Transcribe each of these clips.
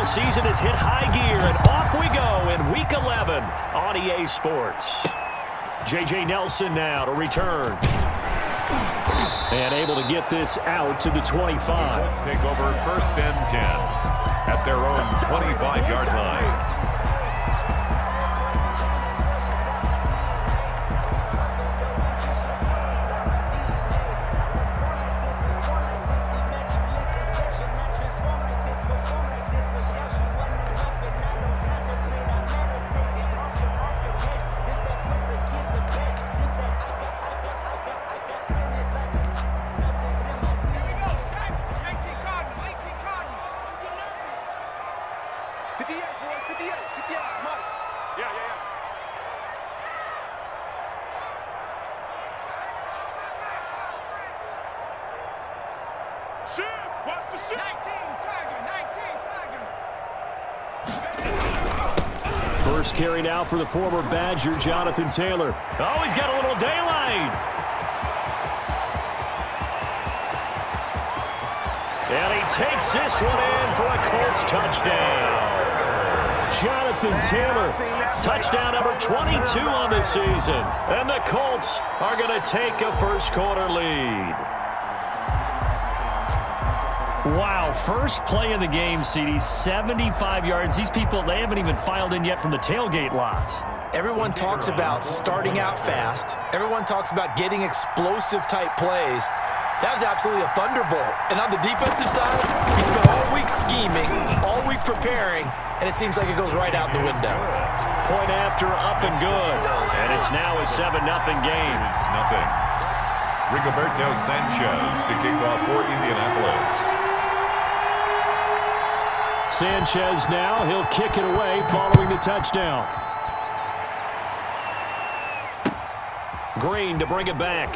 NFL season has hit high gear, and off we go in Week 11 on EA Sports. J.J. Nelson now to return. And able to get this out to the 25. Let's take over 1st and 10 at their own 25-yard line. First carry now for the former Badger, Jonathan Taylor. Oh, he's got a little daylight. And he takes this one in for a Colts touchdown. Jonathan Taylor, touchdown number 22 on the season. And the Colts are going to take a first quarter lead. Wow, first play in the game, CD, 75 yards. These people, they haven't even filed in yet from the tailgate lots. Everyone talks about starting out fast. Everyone talks about getting explosive type plays. That was absolutely a thunderbolt. And on the defensive side, he spent all week scheming, all week preparing, and it seems like it goes right out the window. Point after, up and good. And it's now a 7-0 game. Nothing. Rigoberto Sanchez to kick off for Indianapolis. Sanchez now, he'll kick it away following the touchdown. Green to bring it back.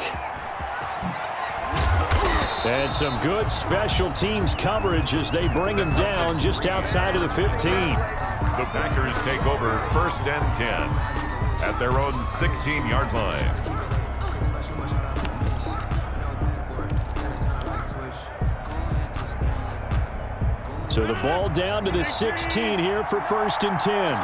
And some good special teams coverage as they bring him down just outside of the 15. The Packers take over 1st and 10 at their own 16-yard line. So the ball down to the 16 here for 1st and 10.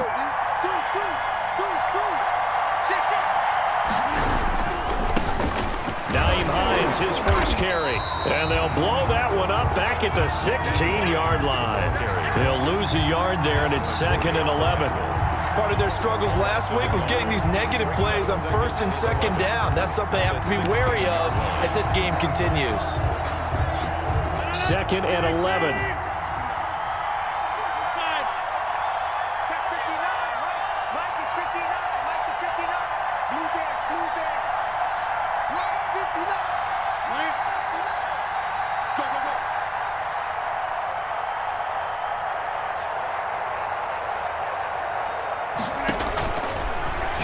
Naeem Hines, his first carry. And they'll blow that one up back at the 16-yard line. They'll lose a yard there, and it's 2nd and 11. Part of their struggles last week was getting these negative plays on 1st and 2nd down. That's something they have to be wary of as this game continues. 2nd and 11.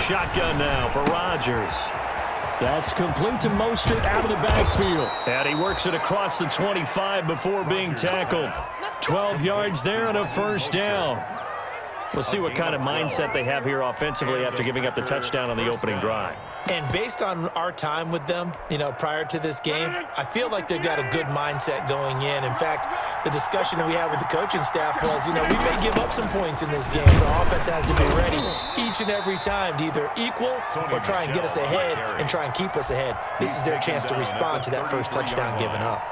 Shotgun now for Rodgers. That's complete to Mostert out of the backfield. And he works it across the 25 before being tackled. 12 yards there and a first down. We'll see what kind of mindset they have here offensively after giving up the touchdown on the opening drive. And based on our time with them, prior to this game, I feel like they've got a good mindset going in. In fact, the discussion that we had with the coaching staff was, we may give up some points in this game, so our offense has to be ready each and every time to either equal or try and get us ahead and try and keep us ahead. This is their chance to respond to that first touchdown given up.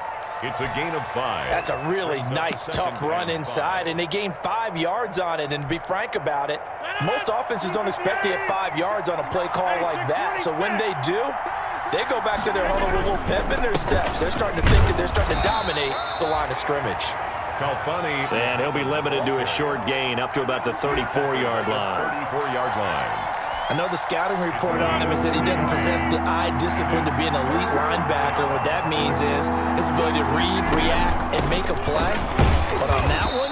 It's a gain of 5. That's a really nice, tough run inside, and they gained 5 yards on it. And to be frank about it, most offenses don't expect to get 5 yards on a play call like that. So when they do, they go back to their huddle with a little pep in their steps. They're starting to think that they're starting to dominate the line of scrimmage. And he'll be limited to a short gain up to about the 34-yard line. 34-yard line. I know the scouting report on him is that he doesn't possess the eye discipline to be an elite linebacker. What that means is his ability to read, react, and make a play. But on that one,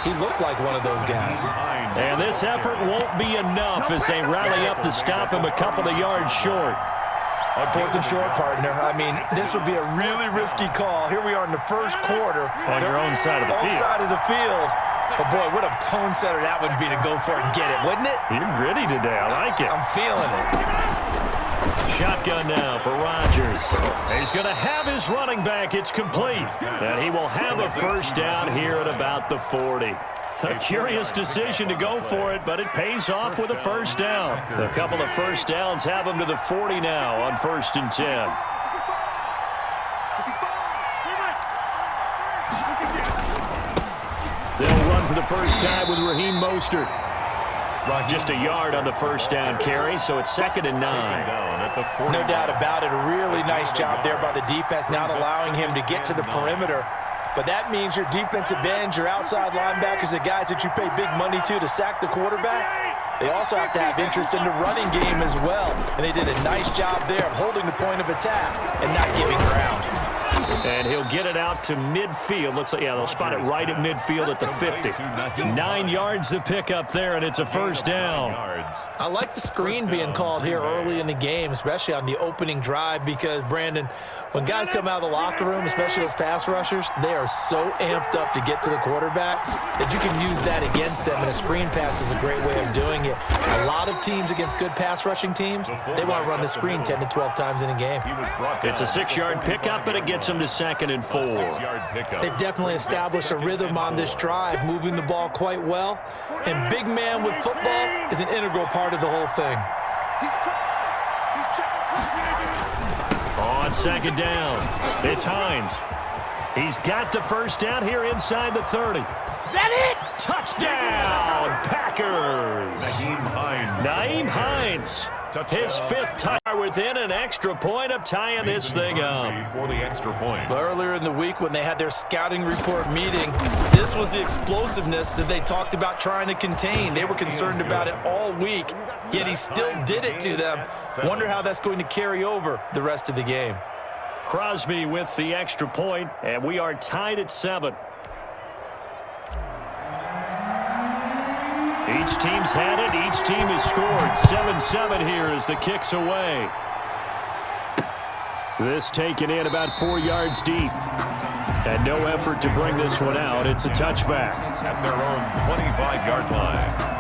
he looked like one of those guys. And this effort won't be enough as they rally up to stop him a couple of yards short. On 4th and short, partner. I mean, this would be a really risky call. Here we are in the first quarter. On your own side of the field. On side of the field. But, boy, what a tone setter that would be to go for it and get it, wouldn't it? You're gritty today. I like it. I'm feeling it. Shotgun now for Rodgers. He's going to have his running back. It's complete. And he will have a first down here at about the 40. A curious decision to go for it, but it pays off with a first down. A couple of first downs have them to the 40 now on 1st and 10. They'll run for the first time with Raheem Mostert. Just a yard on the first down carry, so it's 2nd and 9. No doubt about it. A really nice job there by the defense, not allowing him to get to the perimeter. But that means your defensive ends, your outside linebackers, the guys that you pay big money to sack the quarterback, they also have to have interest in the running game as well. And they did a nice job there of holding the point of attack and not giving ground. And he'll get it out to midfield. Looks like, yeah, they'll spot it right at midfield at the 50. 9 yards to pick up there, and it's a first down. I like the screen being called here early in the game, especially on the opening drive, because, Brandon, when guys come out of the locker room, especially those pass rushers, they are so amped up to get to the quarterback that you can use that against them, and a screen pass is a great way of doing it. A lot of teams against good pass rushing teams, they want to run the screen 10 to 12 times in a game. It's a 6-yard pickup, but it gets them to 2nd and 4. They've definitely established a rhythm on this drive, moving the ball quite well. And big man with football is an integral part of the whole thing. On 2nd down, it's Hines. He's got the first down here inside the 30. That it? Touchdown, Packers. Nyheim Hines. His 5th touchdown within an extra point of tying this thing up. For the extra point. Earlier in the week when they had their scouting report meeting, this was the explosiveness that they talked about trying to contain. They were concerned about it all week, yet he still did it to them. Wonder how that's going to carry over the rest of the game. Crosby with the extra point, and we are tied at 7. Each team's had it. Each team has scored. 7-7 here as the kick's away. This taken in about 4 yards deep. And no effort to bring this one out. It's a touchback. At their own 25-yard line.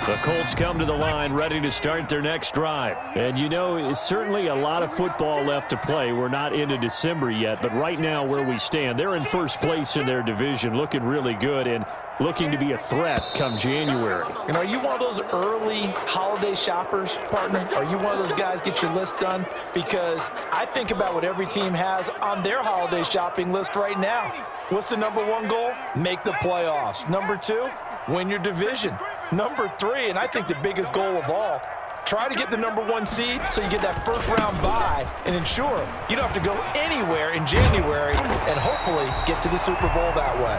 The Colts come to the line ready to start their next drive. And, you know, it's certainly a lot of football left to play. We're not into December yet, but right now where we stand, they're in first place in their division, looking really good and looking to be a threat come January. And are you one of those early holiday shoppers, partner? Are you one of those guys get your list done? Because I think about what every team has on their holiday shopping list right now. What's the number 1 goal? Make the playoffs. Number 2, win your division. Number 3, and I think the biggest goal of all, try to get the number 1 seed so you get that first-round bye and ensure you don't have to go anywhere in January and hopefully get to the Super Bowl that way.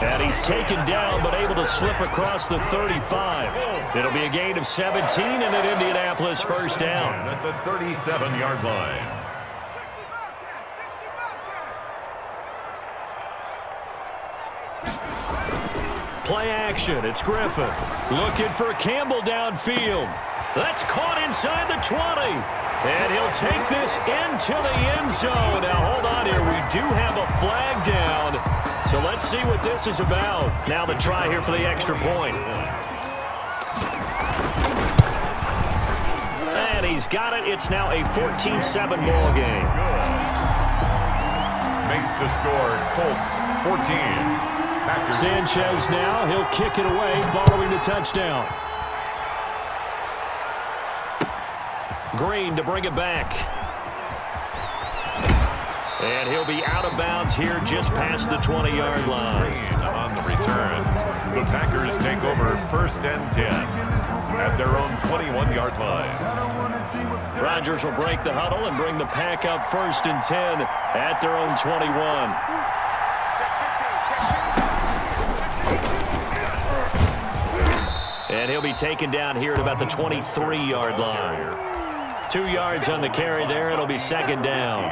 And he's taken down but able to slip across the 35. It'll be a gain of 17 and an Indianapolis first down. At the 37-yard line. Play action. It's Griffin. Looking for Campbell downfield. That's caught inside the 20. And he'll take this into the end zone. Now, hold on here. We do have a flag down. So let's see what this is about. Now the try here for the extra point. And he's got it. It's now a 14-7 ball game. Makes the score. Colts 14. Packers. Sanchez now. He'll kick it away following the touchdown. Green to bring it back. And he'll be out of bounds here just past the 20-yard line. On the return, the Packers take over 1st and 10 at their own 21-yard line. Rodgers will break the huddle and bring the pack up 1st and 10 at their own 21. And he'll be taken down here at about the 23-yard line. 2 yards on the carry there. It'll be 2nd down.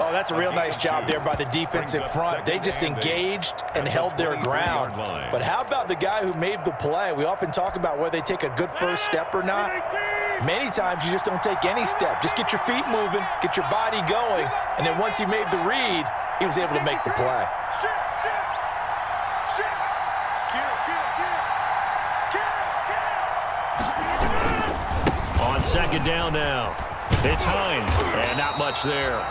Oh, that's a real nice job there by the defensive front. They just engaged and held their ground. But how about the guy who made the play? We often talk about whether they take a good first step or not. Many times you just don't take any step. Just get your feet moving, get your body going, and then once he made the read, he was able to make the play. second down now. It's Hines, and not much there.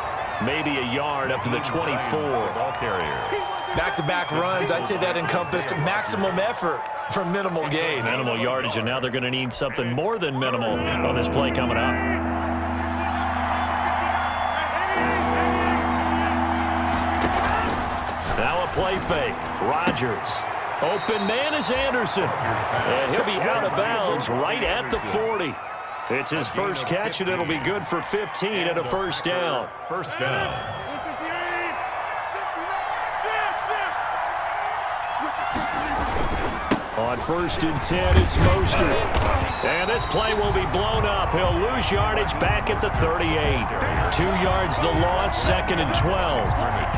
Maybe a yard up to the 24. Ball carrier. Back-to-back runs, I'd say that encompassed maximum effort for minimal gain. Minimal yardage, and now they're going to need something more than minimal on this play coming up. Now a play fake. Rodgers. Open man is Anderson. And he'll be out of bounds right at the 40. It's his first catch, and it'll be good for 15 and a first down. First down. On 1st and 10, it's Mostert. And this play will be blown up. He'll lose yardage back at the 38. 2 yards the loss, 2nd and 12.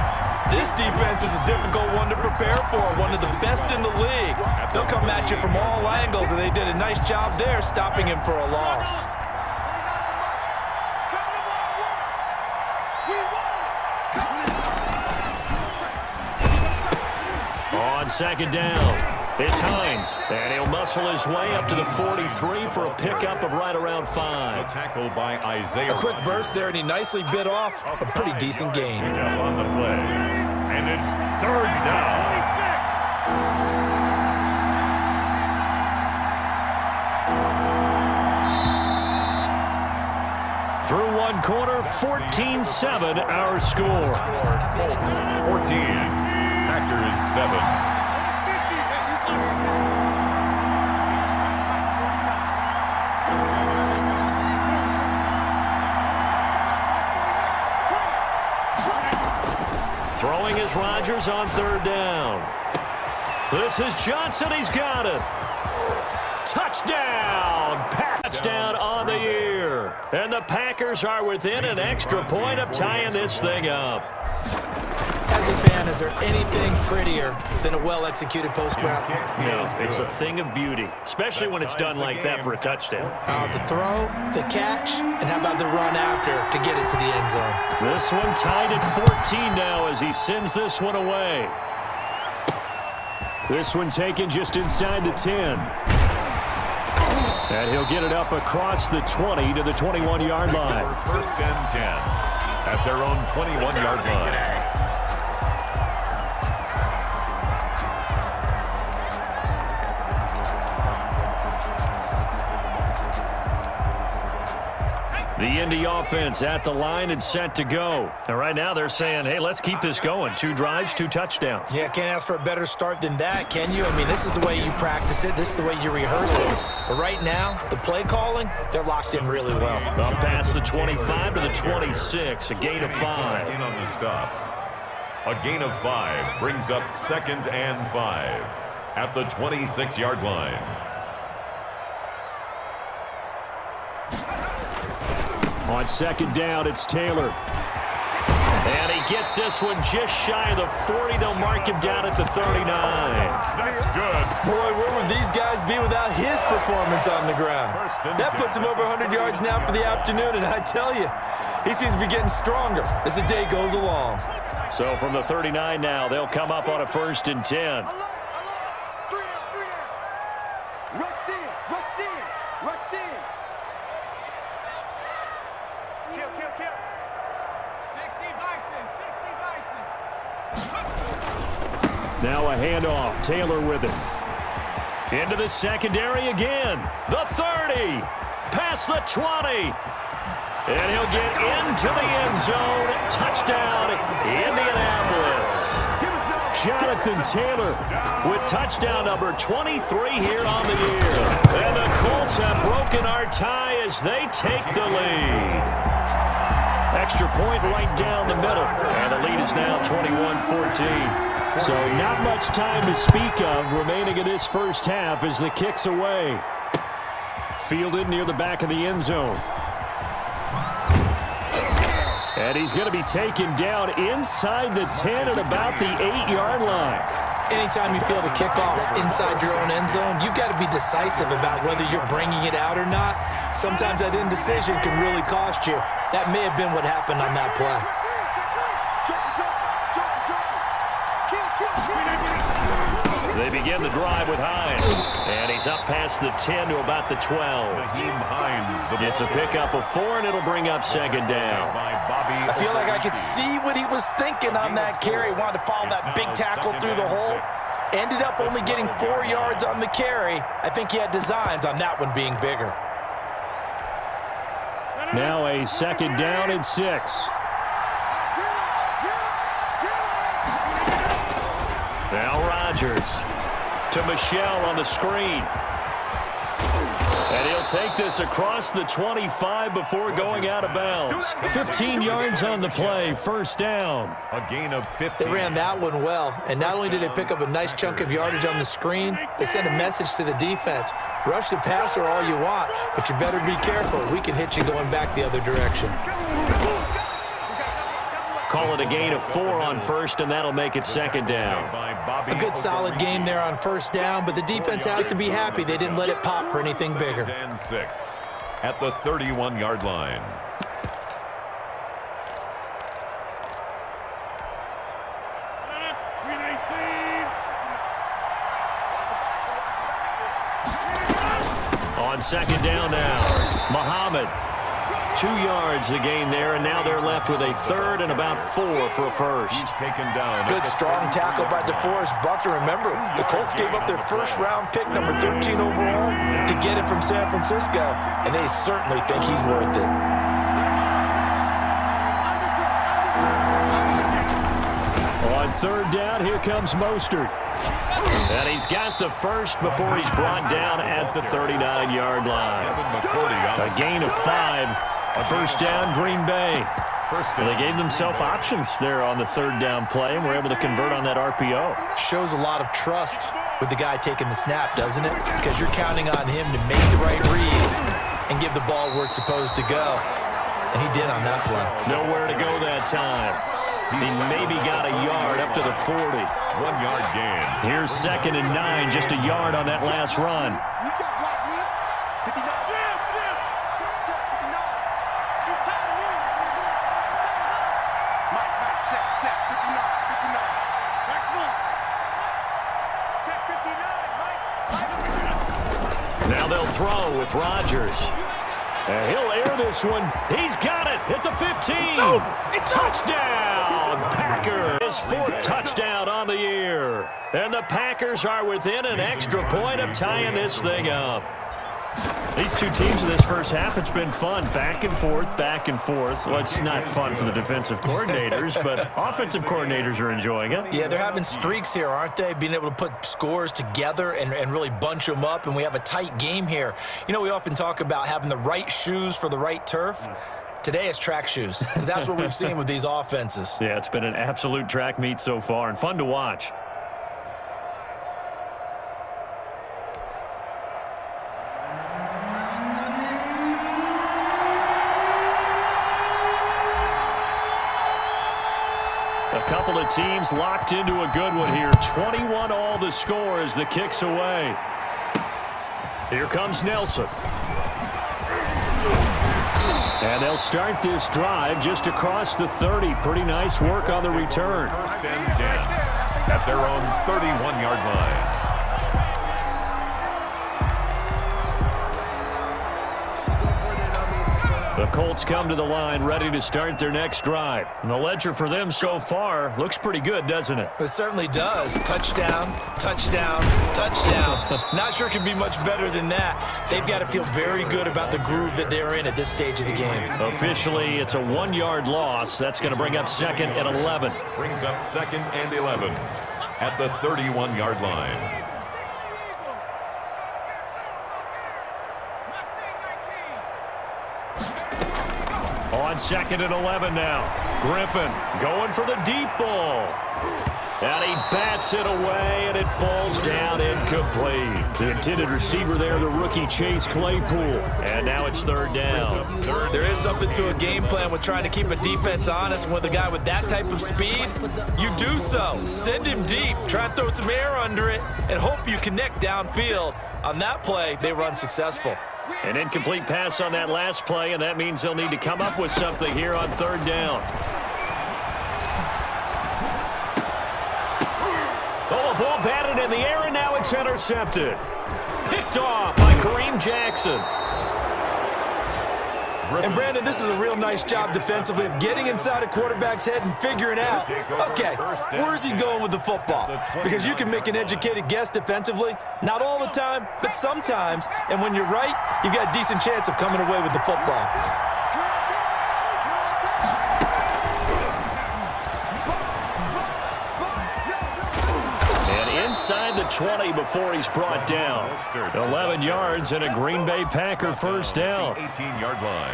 This defense is a difficult one to prepare for, one of the best in the league. They'll come at you from all angles, and they did a nice job there stopping him for a loss. On 2nd down, it's Hines, and he'll muscle his way up to the 43 for a pickup of right around 5. Tackled by Isaiah. A quick burst there, and he nicely bit off a pretty decent gain. On the play. And it's 3rd down. Through one quarter, 14-7 our score. Colts 14, Packers 7. Throwing is Rodgers on 3rd down. This is Johnson. He's got it. Touchdown. Touchdown on the year. And the Packers are within an extra point of tying this thing up. As a fan, is there anything prettier than a well-executed post-route? No, it's a thing of beauty, especially when it's done like that for a touchdown. The throw, the catch, and how about the run after to get it to the end zone? This one tied at 14 now as he sends this one away. This one taken just inside the 10. And he'll get it up across the 20 to the 21-yard line. 1st and 10 at their own 21-yard line. The Indy offense at the line and set to go. And right now they're saying, hey, let's keep this going. 2 drives, 2 touchdowns. Yeah, can't ask for a better start than that, can you? I mean, this is the way you practice it. This is the way you rehearse it. But right now, the play calling, they're locked in really well. Up past the 25 to the 26, a gain of 5. In on the stop. A gain of 5 brings up 2nd and 5 at the 26-yard line. On 2nd down, it's Taylor. And he gets this one just shy of the 40. They'll mark him down at the 39. That's good. Boy, where would these guys be without his performance on the ground? That puts him over 100 yards now for the afternoon, and I tell you, he seems to be getting stronger as the day goes along. So from the 39 now, they'll come up on a 1st and 10. Now a handoff. Taylor with it. Into the secondary again. The 30. Past the 20. And he'll get into the end zone. Touchdown, Indianapolis. Jonathan Taylor with touchdown number 23 here on the year. And the Colts have broken our tie as they take the lead. Extra point right down the middle. And the lead is now 21-14. So not much time to speak of remaining in this first half as the kick's away. Fielded near the back of the end zone. And he's going to be taken down inside the 10 at about the 8-yard line. Anytime you field a kickoff inside your own end zone, you've got to be decisive about whether you're bringing it out or not. Sometimes that indecision can really cost you. That may have been what happened on that play. They begin the drive with Hines. And he's up past the 10 to about the 12. It's a pickup of 4, and it'll bring up second down. I feel like I could see what he was thinking on that carry. Wanted to follow that big tackle through the hole. Ended up only getting 4 yards on the carry. I think he had designs on that one being bigger. Now a second down and 6. Now Rodgers to Michelle on the screen. And he'll take this across the 25 before going out of bounds. 15 yards on the play, first down. A gain of 15. They ran that one well, and not only did they pick up a nice chunk of yardage on the screen, they sent a message to the defense. Rush the passer all you want, but you better be careful. We can hit you going back the other direction. Call it a gain of 4 on first, and that'll make it second down. A good solid game there on first down, but the defense has to be happy they didn't let it pop for anything bigger. And 6 at the 31-yard line. On second down now, Muhammad. 2 yards the gain there, and now they're left with a third and about 4 for a first. He's taken down. Good strong tackle by DeForest Buckner. Remember, the Colts gave up their first-round pick, number 13 overall, to get it from San Francisco, and they certainly think he's worth it. On third down, here comes Mostert. And he's got the first before he's brought down at the 39-yard line. A gain of 5. First down, Green Bay. And they gave themselves options there on the third down play, and were able to convert on that RPO. Shows a lot of trust with the guy taking the snap, doesn't it? Because you're counting on him to make the right reads and give the ball where it's supposed to go. And he did on that play. Nowhere to go that time. He maybe got a yard up to the 40. 1 yard gain. Here's second and 9, just a yard on that last run. Now they'll throw with Rodgers. And he'll air this one. He's got it at the 15. Touchdown, Packers. His 4th touchdown on the year. And the Packers are within an extra point of tying this thing up. These two teams in this first half, it's been fun. Back and forth, back and forth. Well, it's not fun for the defensive coordinators, but offensive coordinators are enjoying it. Yeah, they're having streaks here, aren't they? Being able to put scores together and really bunch them up, and we have a tight game here. You know, we often talk about having the right shoes for the right turf. Today it's track shoes, because that's what we've seen with these offenses. Yeah, it's been an absolute track meet so far, and fun to watch. A couple of teams locked into a good one here. 21 all the score as the kick's away. Here comes Nelson. And they'll start this drive just across the 30. Pretty nice work on the return. First and 10 at their own 31-yard line. The Colts come to the line ready to start their next drive. And the ledger for them so far looks pretty good, doesn't it? It certainly does. Touchdown, touchdown, touchdown. Not sure it can be much better than that. They've got to feel very good about the groove that they're in at this stage of the game. Officially, it's a 1-yard loss. That's going to bring up second and 11. Brings up second and 11 at the 31-yard line. On second and 11 now. Griffin going for the deep ball. And he bats it away, and it falls down incomplete. The intended receiver there, the rookie Chase Claypool. And now it's third down. There is something to a game plan with trying to keep a defense honest. With a guy with that type of speed, you do so. Send him deep. Try and throw some air under it and hope you connect downfield. On that play, they run successful. An incomplete pass on that last play, and that means they'll need to come up with something here on third down. Oh, a ball batted got it in the air, and now it's intercepted. Picked off by Kareem Jackson. And, Brandon, this is a real nice job defensively of getting inside a quarterback's head and figuring out, okay, where's he going with the football? Because you can make an educated guess defensively, not all the time, but sometimes. And when you're right, you've got a decent chance of coming away with the football. Inside the 20 before he's brought down. 11 yards and a Green Bay Packer first down. 18-yard line.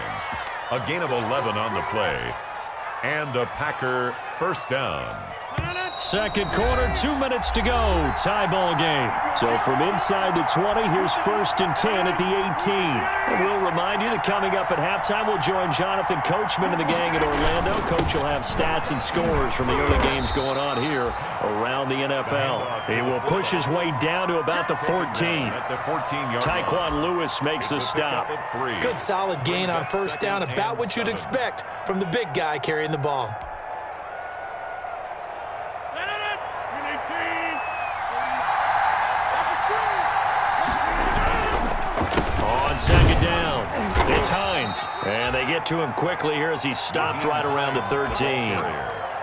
A gain of 11 on the play. And a Packer first down. Second quarter, 2 minutes to go. Tie ball game. So from inside the 20, here's 1st and 10 at the 18. And we'll remind you that coming up at halftime, we'll join Jonathan Coachman and the gang at Orlando. Coach will have stats and scores from the early games going on here around the NFL. He will push his way down to about the 14. Tyquan Lewis makes the stop. Good solid gain on first down, about what you'd expect from the big guy carrying the ball. On second down, it's Hines. And they get to him quickly here as he stopped right around the 13.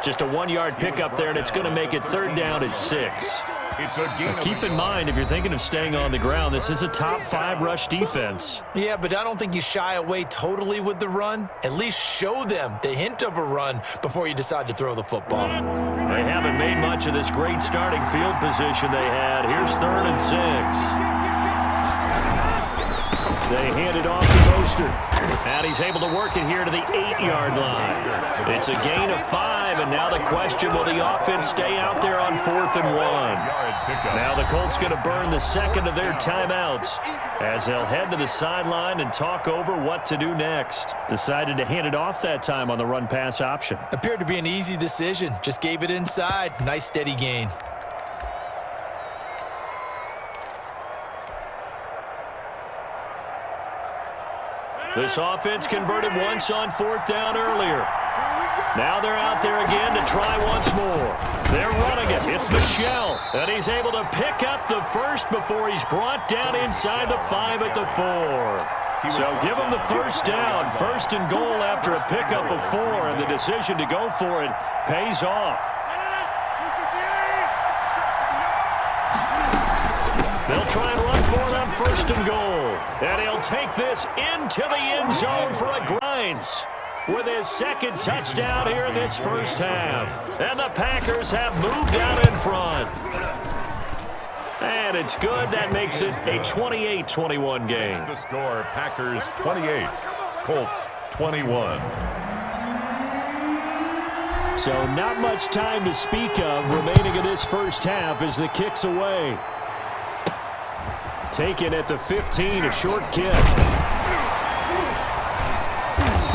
Just a 1-yard pickup there, and it's going to make it 3rd down at 6. Now keep in mind, if you're thinking of staying on the ground, this is a top 5 rush defense. Yeah, but I don't think you shy away totally with the run. At least show them the hint of a run before you decide to throw the football. They haven't made much of this great starting field position they had. Here's 3rd and 6. They hand it off to Mostert. And he's able to work it here to the 8-yard line. It's a gain of 5, and now the question, will the offense stay out there on 4th and 1? Now the Colts going to burn the second of their timeouts as they'll head to the sideline and talk over what to do next. Decided to hand it off that time on the run-pass option. Appeared to be an easy decision. Just gave it inside. Nice steady gain. This offense converted once on 4th down earlier. Now they're out there again to try once more. They're running it. It's Michel. And he's able to pick up the first before he's brought down inside the 5 at the 4. So give him the first down. 1st and goal after a pickup of 4. And the decision to go for it pays off. They'll try and run for it on 1st and goal. And he'll take this into the end zone for a Grinds with his 2nd touchdown here in this first half. And the Packers have moved out in front. And it's good. That makes it a 28-21 game. The score, Packers 28, Colts 21. So not much time to speak of remaining in this first half as the kick's away. Taken at the 15, a short kick.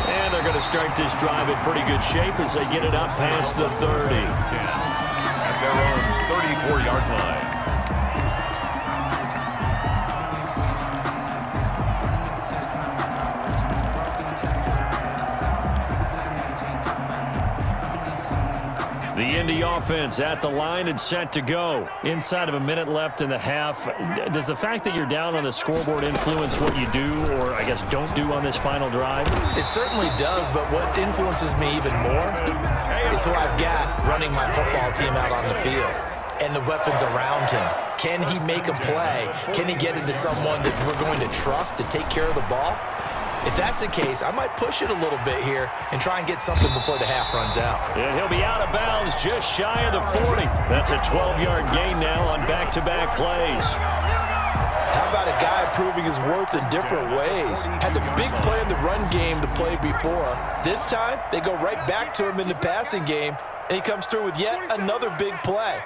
And they're going to start this drive in pretty good shape as they get it up past the 30. At their own 34-yard line. The Indy offense at the line and set to go. Inside of a minute left in the half. Does the fact that you're down on the scoreboard influence what you do, or I guess don't do on this final drive? It certainly does, but what influences me even more is who I've got running my football team out on the field and the weapons around him. Can he make a play? Can he get into someone that we're going to trust to take care of the ball? If that's the case, I might push it a little bit here and try and get something before the half runs out. And he'll be out of bounds just shy of the 40. That's a 12-yard gain now on back-to-back plays. How about a guy proving his worth in different ways? Had the big play in the run game to play before. This time, they go right back to him in the passing game, and he comes through with yet another big play.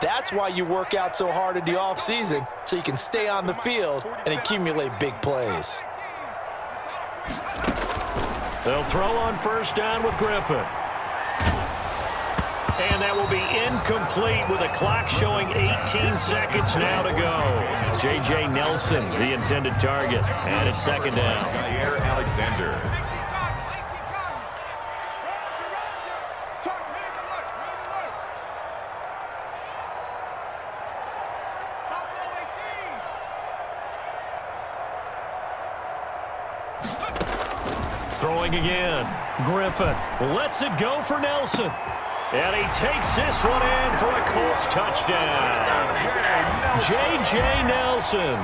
That's why you work out so hard in the offseason, so you can stay on the field and accumulate big plays. They'll throw on first down with Griffin. And that will be incomplete with a clock showing 18 seconds now to go. J.J. Nelson, the intended target. And it's 2nd down. Jair Alexander. Throwing again. Griffin lets it go for Nelson. And he takes this one in for a Colts touchdown. J.J. Nelson.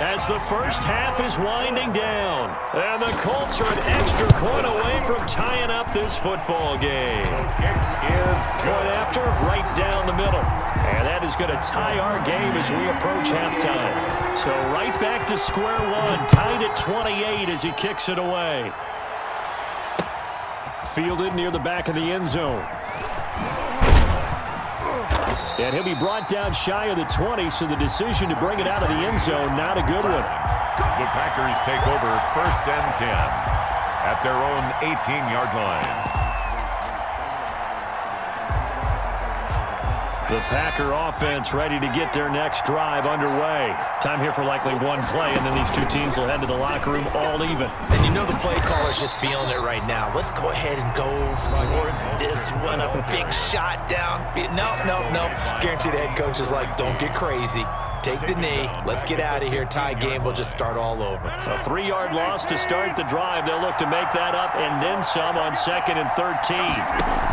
As the first half is winding down. And the Colts are an extra point away from tying up this football game. Point after, right down the middle. And that is going to tie our game as we approach halftime. So right back to square one, tied at 28 as he kicks it away. Fielded near the back of the end zone. And he'll be brought down shy of the 20, so the decision to bring it out of the end zone, not a good one. The Packers take over 1st and 10 at their own 18-yard line. The Packer offense ready to get their next drive underway. Time here for likely one play, and then these two teams will head to the locker room all even. And you know the play caller's just feeling it right now. Let's go ahead and go for this one. A big shot down. No. Guarantee the head coach is like, don't get crazy. Take the knee. Let's get out of here. Tie game. We'll just start all over. A 3-yard loss to start the drive. They'll look to make that up and then some on 2nd and 13.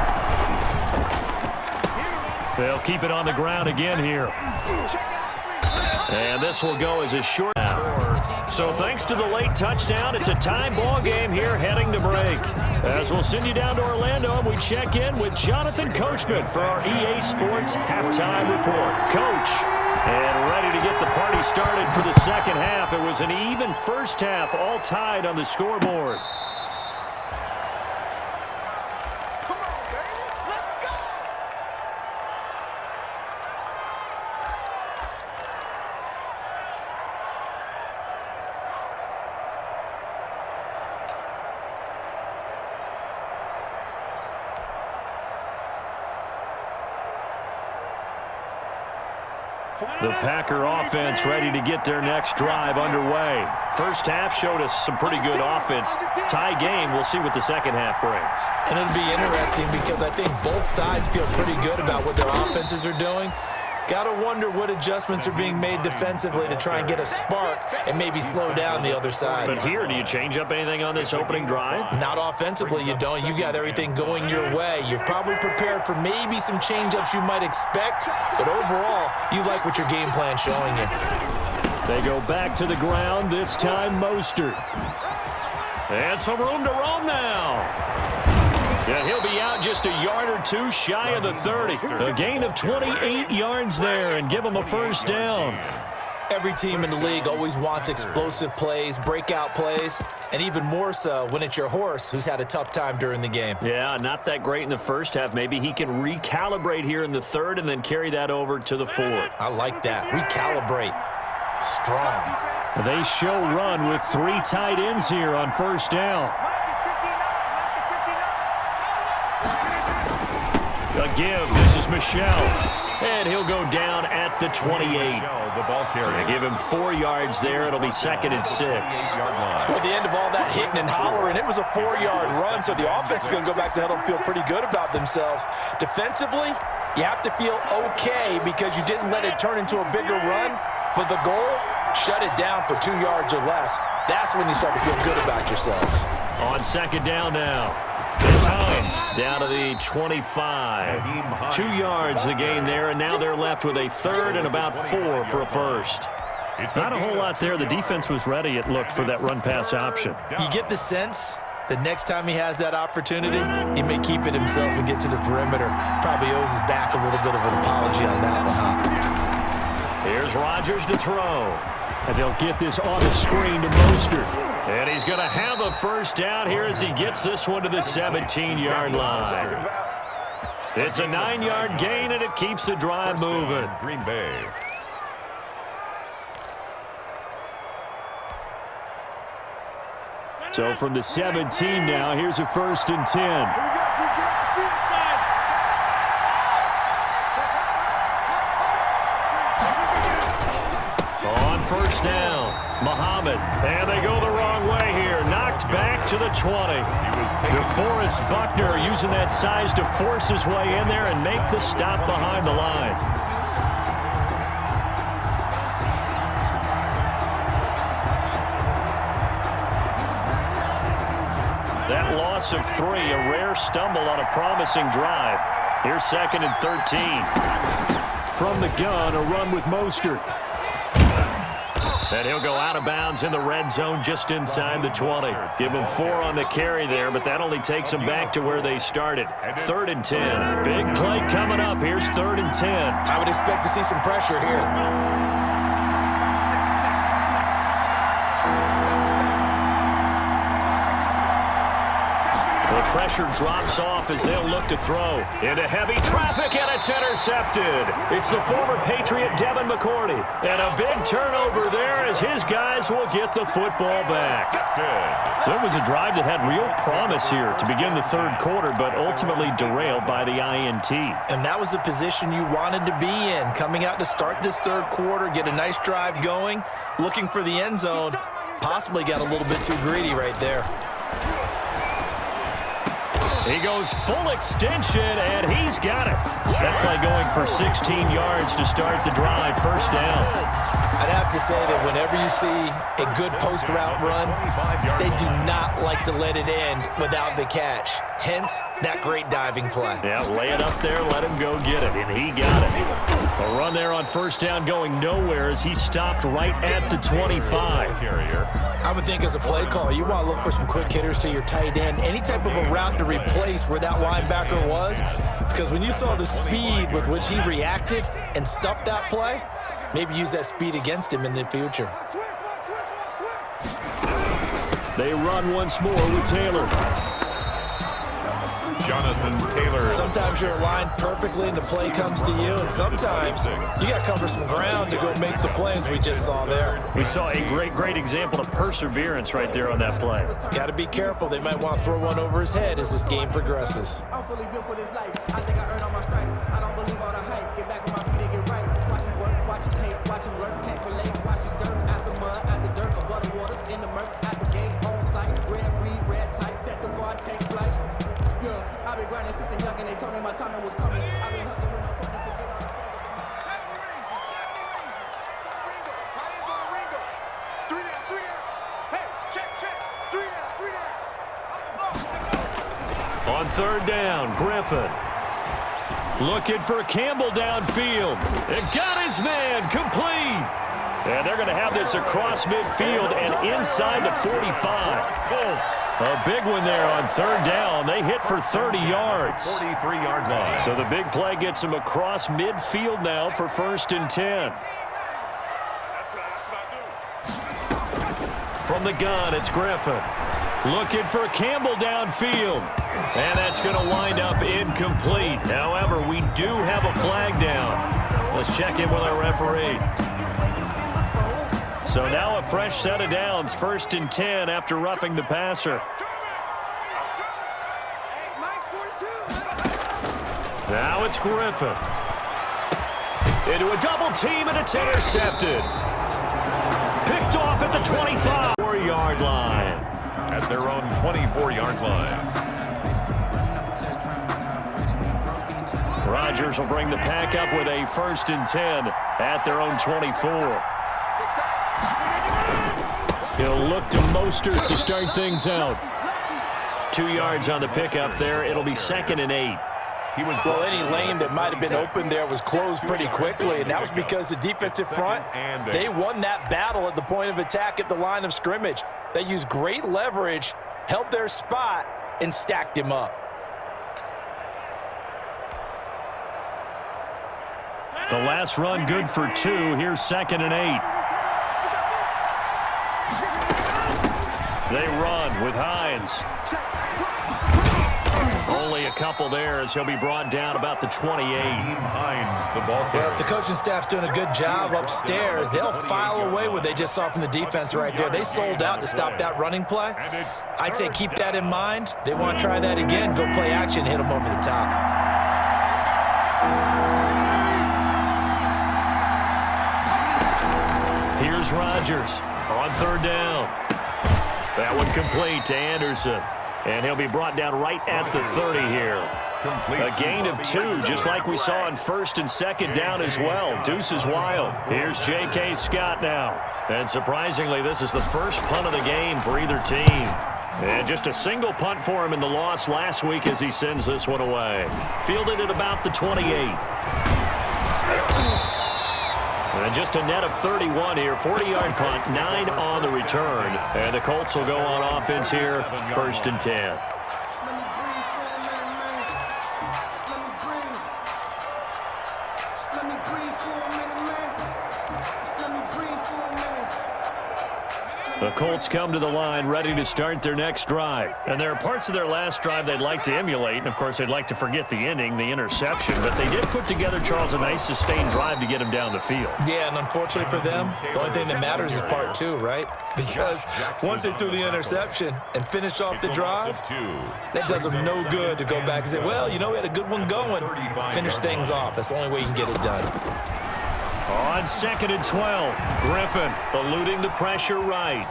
They'll keep it on the ground again here. And this will go as a short out. So thanks to the late touchdown, it's a tie ball game here heading to break. As we'll send you down to Orlando, we check in with Jonathan Coachman for our EA Sports Halftime Report. Coach, and ready to get the party started for the second half. It was an even first half, all tied on the scoreboard. The Packer offense ready to get their next drive underway. First half showed us some pretty good offense. Tie game, we'll see what the second half brings. And it'll be interesting because I think both sides feel pretty good about what their offenses are doing. Got to wonder what adjustments are being made defensively to try and get a spark and maybe slow down the other side. But here, do you change up anything on this opening drive? Not offensively, you don't. You got everything going your way. You've probably prepared for maybe some change-ups you might expect, but overall, you like what your game plan's showing you. They go back to the ground, this time Mostert. And some room to roam now. Yeah, he'll be out just a yard or two shy of the 30. A gain of 28 yards there and give him a first down. Every team in the league always wants explosive plays, breakout plays, and even more so when it's your horse who's had a tough time during the game. Yeah, not that great in the first half. Maybe he can recalibrate here in the third and then carry that over to the fourth. I like that. Recalibrate. Strong. They show run with 3 tight ends here on first down. A give. This is Michel. And he'll go down at the 28. The ball carrier. They give him 4 yards there. It'll be 2nd and 6. Well, at the end of all that hitting and hollering, it was a 4-yard run, so the offense is going to go back to huddle and feel pretty good about themselves. Defensively, you have to feel okay because you didn't let it turn into a bigger run, but the goal, shut it down for 2 yards or less. That's when you start to feel good about yourselves. On 2nd down now. It's Hines down to the 25. 2 yards the gain there, and now they're left with a 3rd and about 4 for a first. Not a whole lot there. The defense was ready, it looked, for that run-pass option. You get the sense that next time he has that opportunity, he may keep it himself and get to the perimeter. Probably owes his back a little bit of an apology on that one, huh? Here's Rodgers to throw. And they'll get this on the screen to Mostert. And he's going to have a first down here as he gets this one to the 17-yard line. It's a 9-yard gain, and it keeps the drive moving. Green Bay. So from the 17 now, here's a 1st and 10. First down, Muhammad, and they go the wrong way here. Knocked back to the 20. DeForest Buckner using that size to force his way in there and make the stop behind the line. loss of 3, a rare stumble on a promising drive. Here's 2nd and 13. From the gun, a run with Mostert. And he'll go out of bounds in the red zone just inside the 20. Give him 4 on the carry there, but that only takes them back to where they started. 3rd and 10. Big play coming up. Here's 3rd and 10. I would expect to see some pressure here. The pressure drops off as they'll look to throw. Into heavy traffic, and it's intercepted. It's the former Patriot Devin McCourty. And a big turnover there as his guys will get the football back. So it was a drive that had real promise here to begin the 3rd quarter, but ultimately derailed by the INT. And that was the position you wanted to be in, coming out to start this 3rd quarter, get a nice drive going, looking for the end zone. Possibly got a little bit too greedy right there. He goes full extension, and he's got it. That play going for 16 yards to start the drive. 1st down. I'd have to say that whenever you see a good post route run, they do not like to let it end without the catch. Hence, that great diving play. Yeah, lay it up there, let him go get it, and he got it. A run there on 1st down going nowhere as he stopped right at the 25. I would think as a play call, you want to look for some quick hitters to your tight end. Any type of a route to replace where that linebacker was. Because when you saw the speed with which he reacted and stuffed that play, maybe use that speed against him in the future. They run once more with Taylor. Jonathan Taylor. Sometimes you're aligned perfectly and the play comes to you, and sometimes you got to cover some ground to go make the plays we just saw there. We saw a great example of perseverance right there on that play. Got to be careful. They might want to throw one over his head as this game progresses. I'm fully built for this life. I think I earned all my stripes. I don't believe all the hype. Get back on my feet and get right. Watch him work, watch him hate, watch him lurk. Can't relate, watch his skirt. After mud, after dirt, above the waters, in the murk, at the gate, on sight. Red, breed, red tight, set the bar, take flight. Yeah, I've been grinding since a young and they told me my timing was coming. I've been hustling with no fun to forget all the On 3rd down, Griffin. Looking for Campbell downfield. And got his man complete. And they're going to have this across midfield and inside the 45. A big one there on 3rd down. They hit for 30 yards. 43-yard line. So the big play gets them across midfield now for 1st and 10. From the gun, it's Griffin. Looking for Campbell downfield. And that's going to wind up incomplete. However, we do have a flag down. Let's check in with our referee. So now a fresh set of downs, 1st and 10 after roughing the passer. Now it's Griffin. Into a double team, and it's intercepted. Picked off at the 25-yard line. At their own 24-yard line. Rodgers will bring the pack up with a 1st and 10 at their own 24. He'll look to Mostert to start things out. 2 yards on the pickup there. It'll be 2nd and 8. Well, any lane that might have been open there was closed pretty quickly, and that was because the defensive front, they won that battle at the point of attack at the line of scrimmage. They used great leverage, held their spot, and stacked him up. The last run good for 2. Here's 2nd and 8. They run with Hines. Only a couple there as he'll be brought down about the 28. Hines, the ball carrier. Well, if the coaching staff's doing a good job upstairs, they'll file away what they just saw from the defense right there. They sold out to stop that running play. I'd say keep that in mind. They want to try that again. Go play action, hit them over the top. Here's Rodgers on 3rd down. That one complete to Anderson. And he'll be brought down right at the 30 here. A gain of 2, just like we saw on 1st and 2nd down as well. Deuce is wild. Here's J.K. Scott now. And surprisingly, this is the first punt of the game for either team. And just a single punt for him in the loss last week as he sends this one away. Fielded at about the 28. And just a net of 31 here. 40-yard punt, 9 on the return. And the Colts will go on offense here, 1st and 10. The Colts come to the line ready to start their next drive. And there are parts of their last drive they'd like to emulate. And, of course, they'd like to forget the ending, the interception. But they did put together, Charles, a nice sustained drive to get him down the field. Yeah, and unfortunately for them, the only thing that matters is part 2, right? Because once they threw the interception and finished off the drive, that does them no good to go back and say, well, you know, we had a good one going. Finish things off. That's the only way you can get it done. On 2nd and 12, Griffin eluding the pressure right.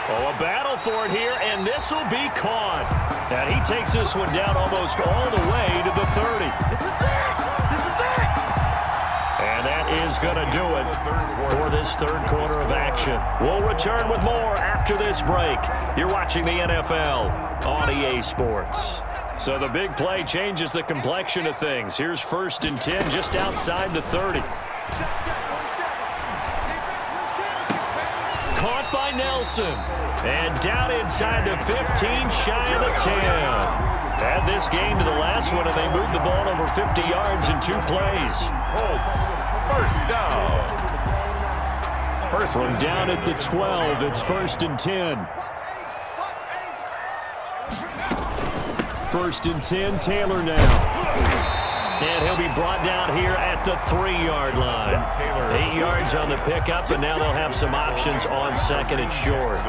Oh, a battle for it here, and this will be caught. And he takes this one down almost all the way to the 30. This is it! This is it! And that is going to do it for this third quarter of action. We'll return with more after this break. You're watching the NFL on EA Sports. So the big play changes the complexion of things. Here's 1st and 10 just outside the 30. Caught by Nelson. And down inside the 15, shy of the 10. Add this game to the last one, and they moved the ball over 50 yards in 2 plays. Colts, 1st down. From down at the 12, it's 1st and 10. 1st and 10, Taylor now. And he'll be brought down here at the 3-yard line. 8 yards on the pickup, and now they'll have some options on 2nd and short.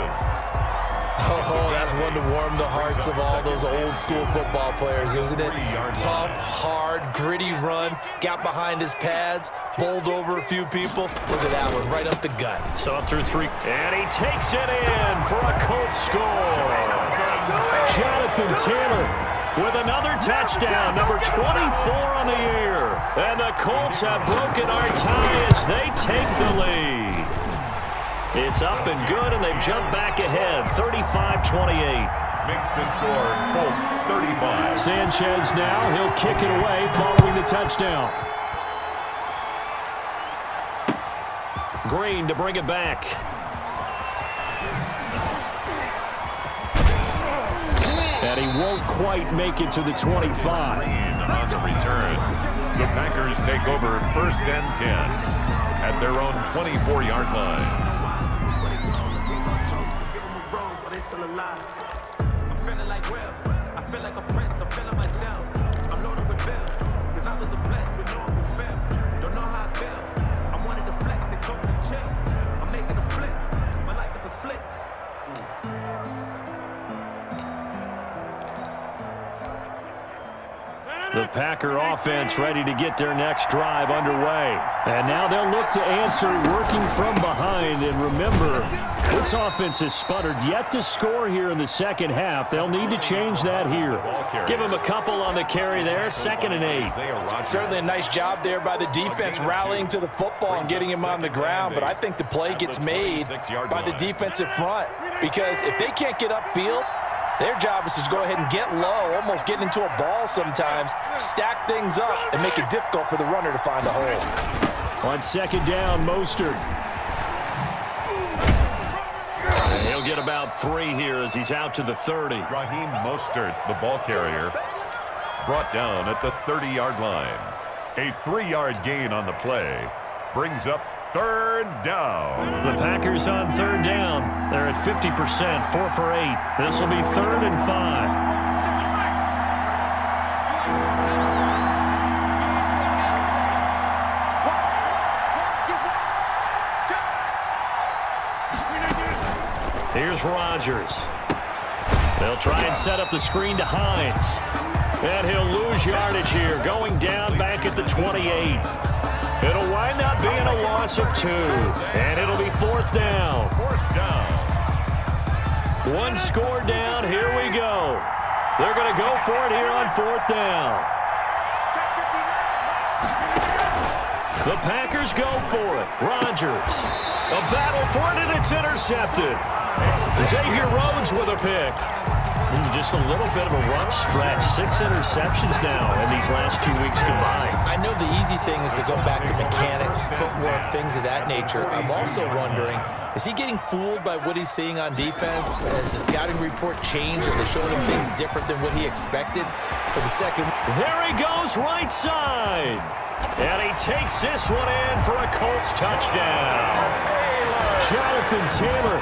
Oh, that's one to warm the hearts of all those old school football players, isn't it? Tough, hard, gritty run, got behind his pads, bowled over a few people. Look at that one, right up the gut. So up through 3, and he takes it in for a Colts score. Jonathan Taylor with another touchdown, number 24 on the year. And the Colts have broken our tie as they take the lead. It's up and good, and they've jumped back ahead, 35-28. Makes the score Colts 35. Sanchez now, he'll kick it away following the touchdown. Green to bring it back. And he won't quite make it to the 25. On the return, the Packers take over 1st and 10 at their own 24-yard line. I'm feeling like Will. I feel like a prince. I'm feeling myself. I'm loaded with bills. Cause I was a blessed with no one feel. Don't know how it feels. I wanted to flex and totally chill. I'm making a flip. My life is a flick. The Packer offense ready to get their next drive underway. And now they'll look to answer working from behind. And remember, this offense has sputtered yet to score here in the second half. They'll need to change that here. Give him a couple on the carry there, 2nd and 8. Certainly a nice job there by the defense rallying to the football and getting him on the ground. But I think the play gets made by the defensive front. Because if they can't get upfield, their job is to go ahead and get low, almost get into a ball sometimes, stack things up, and make it difficult for the runner to find a hole. On 2nd down, Mostert. And he'll get about 3 here as he's out to the 30. Raheem Mostert, the ball carrier, brought down at the 30-yard line. A 3-yard gain on the play brings up 3rd down. The Packers on 3rd down. They're at 50%, 4 for 8. This will be 3rd and 5. Here's Rodgers. They'll try and set up the screen to Hines. And he'll lose yardage here, going down back at the 28. It'll wind up being a loss of 2. And it'll be 4th down. 4th down. 1 score down. Here we go. They're going to go for it here on 4th down. The Packers go for it. Rodgers. A battle for it, and it's intercepted. Xavier Rhodes with a pick. Just a little bit of a rough stretch. 6 interceptions now in these last 2 weeks combined. I know the easy thing is to go back to mechanics, footwork, things of that nature. I'm also wondering, is he getting fooled by what he's seeing on defense? Has the scouting report changed? Are they showing him things different than what he expected for the second? There he goes, right side. And he takes this one in for a Colts touchdown. Jonathan Taylor,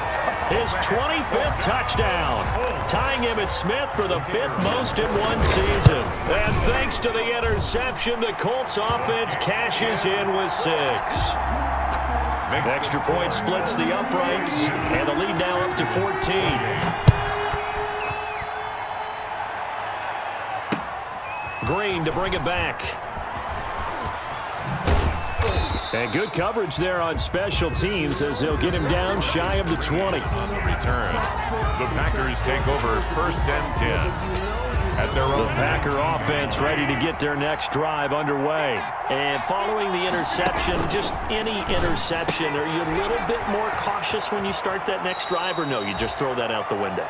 his 25th touchdown, tying Emmitt Smith for the 5th most in one season. And thanks to the interception, the Colts offense cashes in with 6. Extra point splits the uprights, and the lead now up to 14. Green to bring it back. And good coverage there on special teams as they'll get him down shy of the 20. On the return, the Packers take over 1st and 10 at their own. The Packer offense ready to get their next drive underway. And following the interception, just any interception, are you a little bit more cautious when you start that next drive, or no, you just throw that out the window?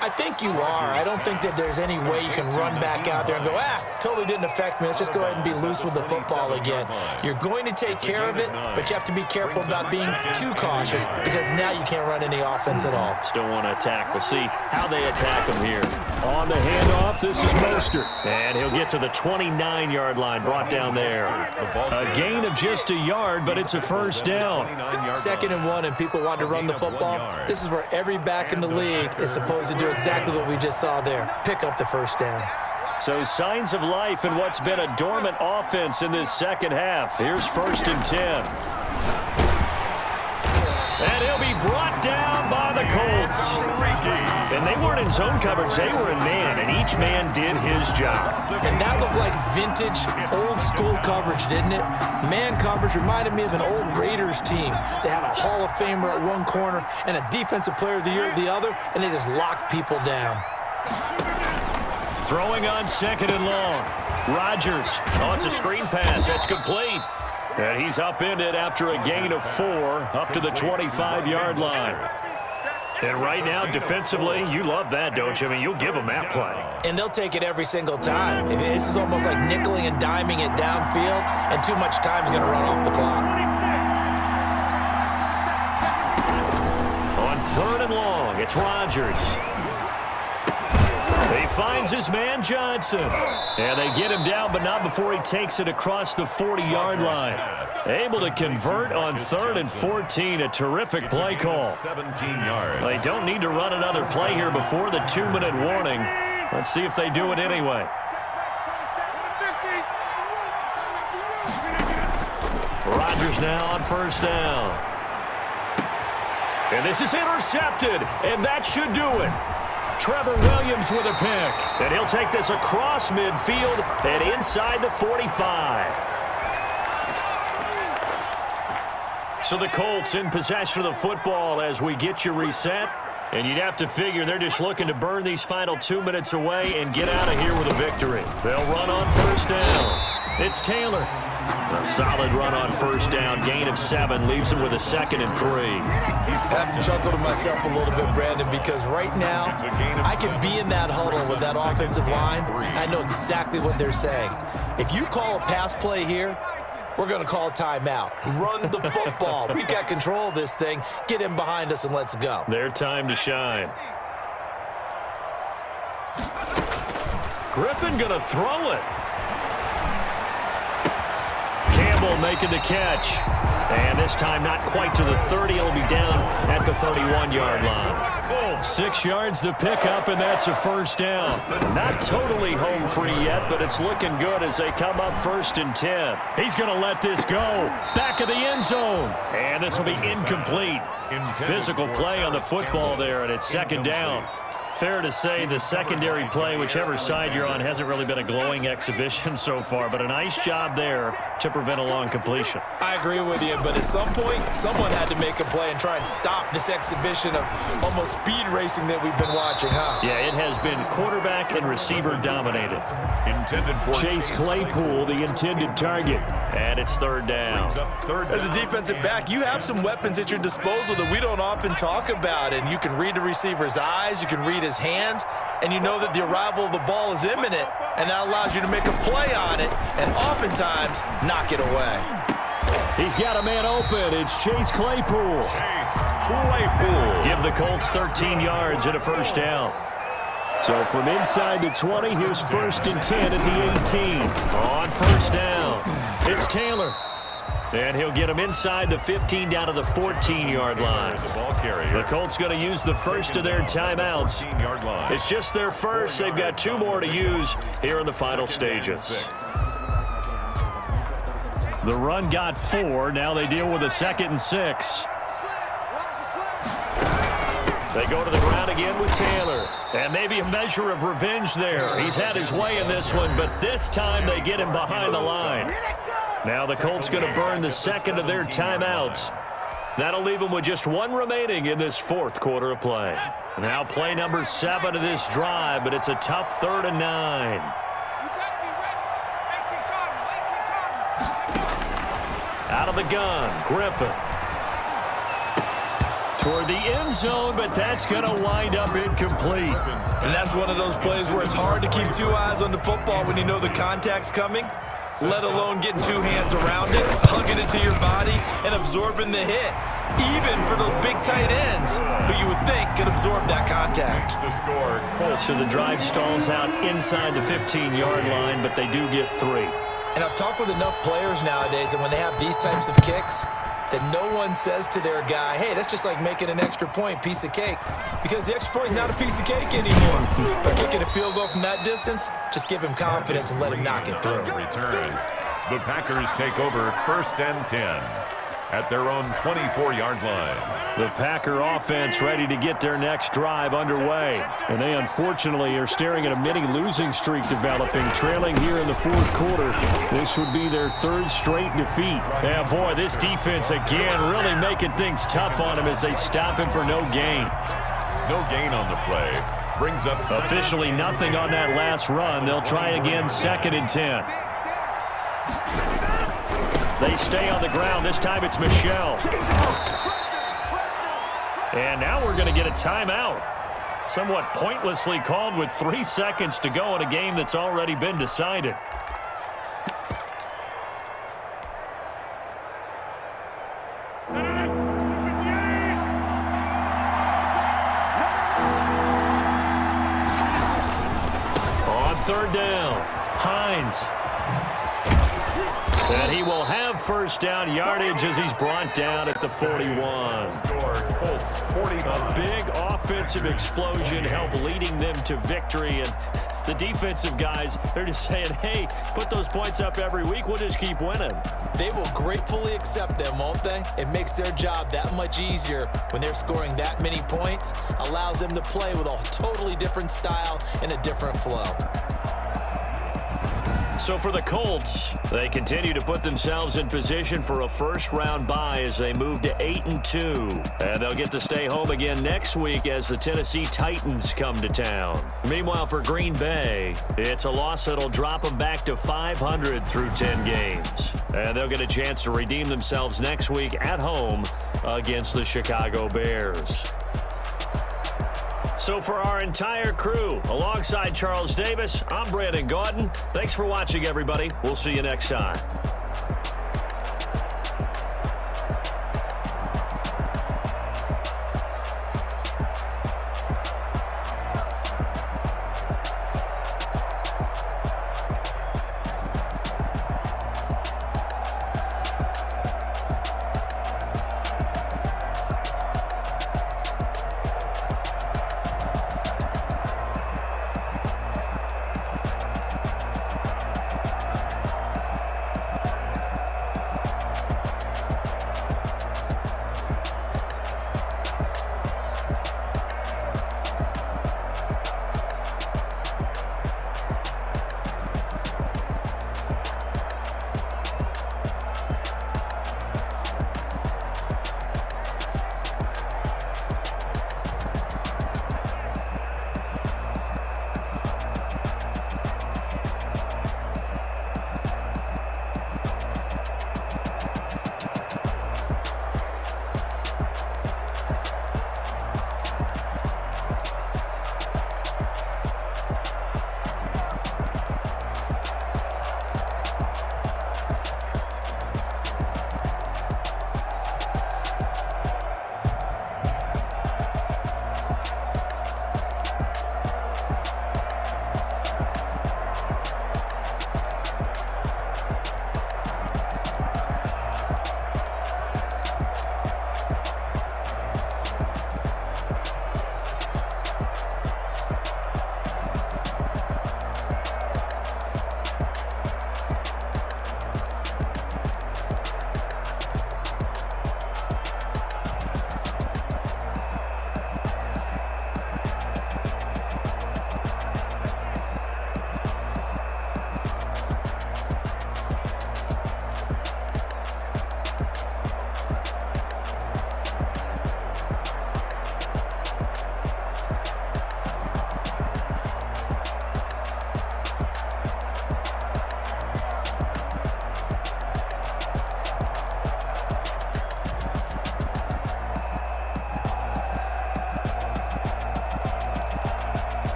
I think you are. I don't think that there's any way you can run back out there and go, totally didn't affect me. Let's just go ahead and be loose with the football again. You're going to take care of it, but you have to be careful about being too cautious because now you can't run any offense at all. Still want to attack. We'll see how they attack him here. On the handoff, this is Mostert. And he'll get to the 29-yard line, brought down there. A gain of just a yard, but it's a first down. 2nd and 1, and people want to run the football. This is where every back in the league is supposed to do exactly what we just saw there. Pick up the first down. So signs of life in what's been a dormant offense in this second half. Here's 1st and 10. And he'll be brought down by the Colts. And they weren't in zone coverage. They were in man, and each man did his job. And that looked like vintage, old-school coverage, didn't it? Man coverage reminded me of an old Raiders team. They had a Hall of Famer at one corner and a Defensive Player of the Year at the other, and they just locked people down. Throwing on 2nd and long. Rodgers. Oh, it's a screen pass. That's complete. And he's upended after a gain of 4 up to the 25-yard line. And right now, defensively, you love that, don't you? I mean, you'll give them that play. And they'll take it every single time. This is almost like nickeling and diming it downfield, and too much time's going to run off the clock. On 3rd and long, it's Rodgers. He finds his man Johnson. And they get him down, but not before he takes it across the 40-yard line. Able to convert on 3rd and 14. A terrific play call. 17 yards. They don't need to run another play here before the 2-minute warning. Let's see if they do it anyway. Rodgers now on 1st down. And this is intercepted, and that should do it. Trevor Williams with a pick. And he'll take this across midfield and inside the 45. So the Colts in possession of the football as we get you reset. And you'd have to figure they're just looking to burn these final 2 minutes away and get out of here with a victory. They'll run on 1st down. It's Taylor. A solid run on 1st down. Gain of 7 leaves him with a 2nd and 3. I have to chuckle to myself a little bit, Brandon, because right now I could be in that huddle with that offensive line. I know exactly what they're saying. If you call a pass play here, we're going to call a timeout. Run the football. We've got control of this thing. Get in behind us and let's go. Their time to shine. Griffin going to throw it. Campbell making the catch. And this time not quite to the 30. It'll be down at the 31-yard line. 6 yards the pickup, and that's a 1st down. Not totally home free yet, but it's looking good as they come up 1st and 10. He's going to let this go. Back of the end zone. And this will be incomplete. Physical play on the football there, and it's 2nd down. Fair to say the secondary play, whichever side you're on, hasn't really been a glowing exhibition so far, but a nice job there to prevent a long completion. I agree with you, but at some point, someone had to make a play and try and stop this exhibition of almost speed racing that we've been watching, huh? Yeah, it has been quarterback and receiver dominated. Intended for Chase Claypool, the intended target, and it's third down. As a defensive back, you have some weapons at your disposal that we don't often talk about, and you can read the receiver's eyes, you can read his hands, and you know that the arrival of the ball is imminent, and that allows you to make a play on it and oftentimes knock it away. He's got a man open. It's Chase Claypool. Give the Colts 13 yards and a first down. So from inside the 20, here's 1st and 10 at the 18. On first down, it's Taylor. And he'll get him inside the 15 down to the 14-yard line. The Colts going to use the first of their timeouts. It's just their first. They've got 2 more to use here in the final stages. The run got 4. Now they deal with a 2nd and 6. They go to the ground again with Taylor. And maybe a measure of revenge there. He's had his way in this one, but this time they get him behind the line. Now the Colts going to burn the 2nd of their timeouts. That'll leave them with just 1 remaining in this 4th quarter of play. Now play number 7 of this drive, but it's a tough 3rd and 9. Out of the gun, Griffin. Toward the end zone, but that's going to wind up incomplete. And that's one of those plays where it's hard to keep 2 eyes on the football when you know the contact's coming, let alone getting 2 hands around it, hugging it to your body, and absorbing the hit, even for those big tight ends who you would think could absorb that contact. So the drive stalls out inside the 15-yard line, but they do get 3. And I've talked with enough players nowadays, and when they have these types of kicks, that no one says to their guy, hey, that's just like making an extra point, piece of cake. Because the extra point is not a piece of cake anymore. By kicking a field goal from that distance, just give him confidence and let him knock it through. Return. The Packers take over 1st and 10 at their own 24-yard line. The Packer offense ready to get their next drive underway. And they unfortunately are staring at a mini losing streak developing, trailing here in the 4th quarter. This would be their 3rd straight defeat. Yeah, boy, this defense again really making things tough on him as they stop him for no gain. No gain on the play. Brings up officially nothing on that last run. They'll try again 2nd and 10. They stay on the ground. This time it's Michel. And now we're going to get a timeout. Somewhat pointlessly called with 3 seconds to go in a game that's already been decided. On 3rd down, Hines. And he will have first down yardage as he's brought down at the 41. A big offensive explosion helped leading them to victory. And the defensive guys, they're just saying, hey, put those points up every week. We'll just keep winning. They will gratefully accept them, won't they? It makes their job that much easier when they're scoring that many points. Allows them to play with a totally different style and a different flow. So for the Colts, they continue to put themselves in position for a first-round bye as they move to 8-2. And they'll get to stay home again next week as the Tennessee Titans come to town. Meanwhile, for Green Bay, it's a loss that'll drop them back to 500 through 10 games. And they'll get a chance to redeem themselves next week at home against the Chicago Bears. So for our entire crew, alongside Charles Davis, I'm Brandon Gaudin. Thanks for watching, everybody. We'll see you next time.